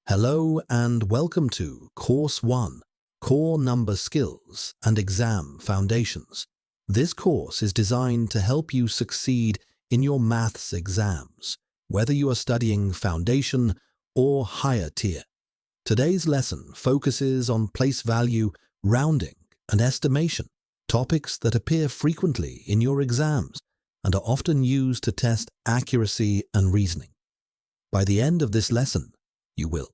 Hello and welcome to Course 1, Core Number Skills and Exam Foundations. This course is designed to help you succeed in your maths exams, whether you are studying Foundation or Higher Tier. Today's lesson focuses on place value, rounding, and estimation, topics that appear frequently in your exams and are often used to test accuracy and reasoning. By the end of this lesson, you will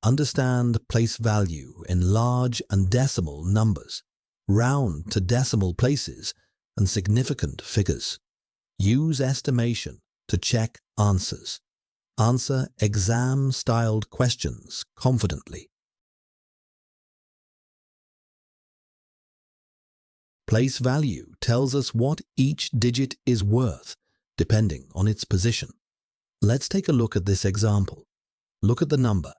understand place value in large and decimal numbers, round to decimal places and significant figures. Use estimation to check answers. Answer exam-styled questions confidently. Place value tells us what each digit is worth, depending on its position. Let's take a look at this example. Look at the number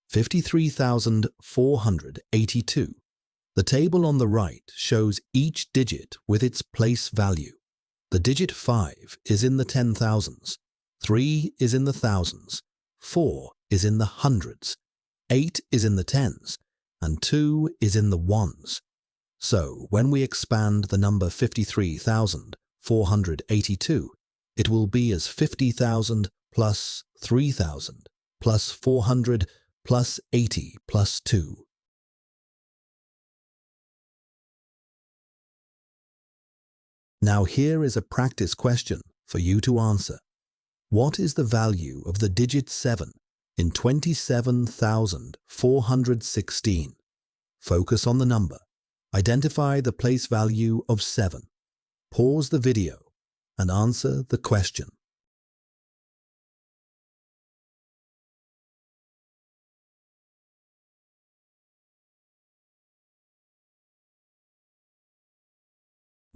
53,482. The table on the right shows each digit with its place value. The digit 5 is in the 10,000s, 3 is in the thousands, 4 is in the hundreds, 8 is in the tens, and 2 is in the ones. So when we expand the number 53,482, it will be as 50,000 plus 3,000 plus 400 plus 80 plus 2. Now here is a practice question for you to answer. What is the value of the digit 7 in 27,416? Focus on the number. Identify the place value of 7. Pause the video and answer the question.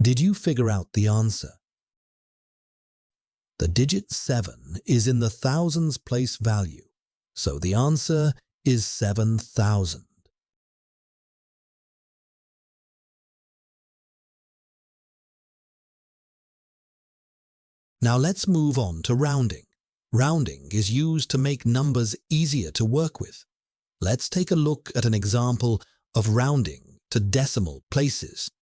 Did you figure out the answer? The digit 7 is in the thousands place value, so the answer is 7,000. Now let's move on to rounding. Rounding is used to make numbers easier to work with. Let's take a look at an example of rounding to decimal places.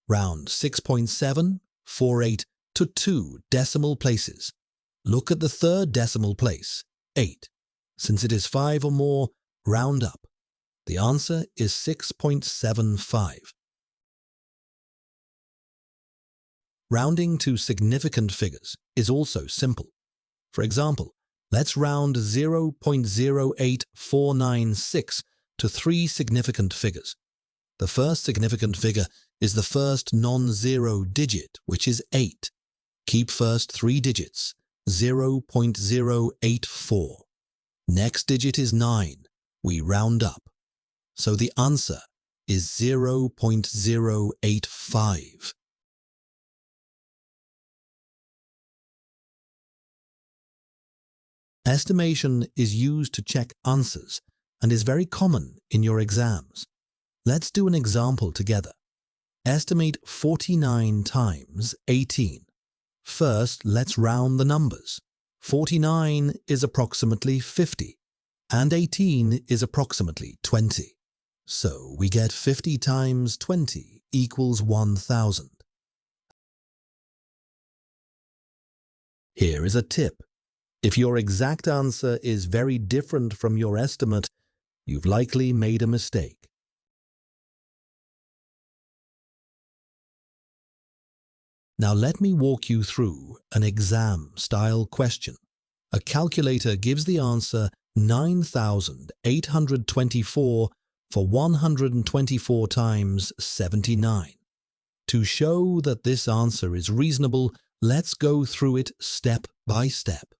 Round 6.748 to 2 decimal places. Look at the third decimal place, 8. Since it is 5 or more, round up. The answer is 6.75. Rounding to significant figures is also simple. For example, let's round 0.08496 to 3 significant figures. The first significant figure is the first non-zero digit, which is 8. Keep first 3 digits, 0.084. Next digit is 9. We round up. So the answer is 0.085. Estimation is used to check answers and is very common in your exams. Let's do an example together. Estimate 49 times 18. First, let's round the numbers. 49 is approximately 50, and 18 is approximately 20. So we get 50 times 20 equals 1,000. Here is a tip. If your exact answer is very different from your estimate, you've likely made a mistake. Now let me walk you through an exam-style question. A calculator gives the answer 9,824 for 124 times 79. To show that this answer is reasonable, let's go through it step by step.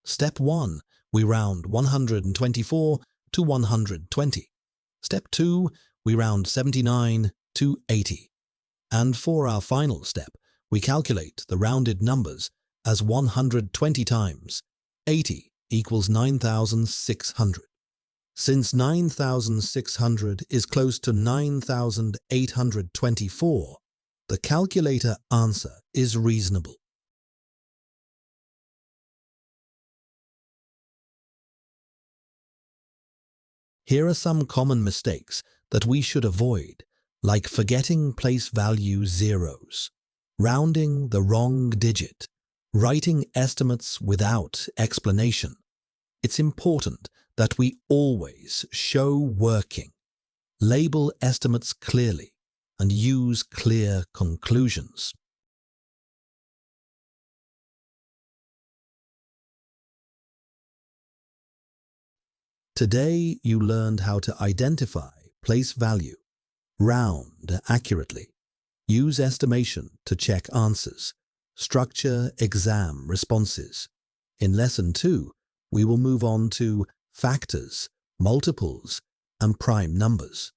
Step 1, we round 124 to 120. Step 2, we round 79 to 80. And for our final step, we calculate the rounded numbers as 120 times 80 equals 9,600. Since 9,600 is close to 9,824, the calculator answer is reasonable. Here are some common mistakes that we should avoid, like forgetting place value zeros, rounding the wrong digit, writing estimates without explanation. It's important that we always show working, label estimates clearly, and use clear conclusions. Today, you learned how to identify place value, round accurately, use estimation to check answers, structure exam responses. In Lesson 2, we will move on to factors, multiples, and prime numbers.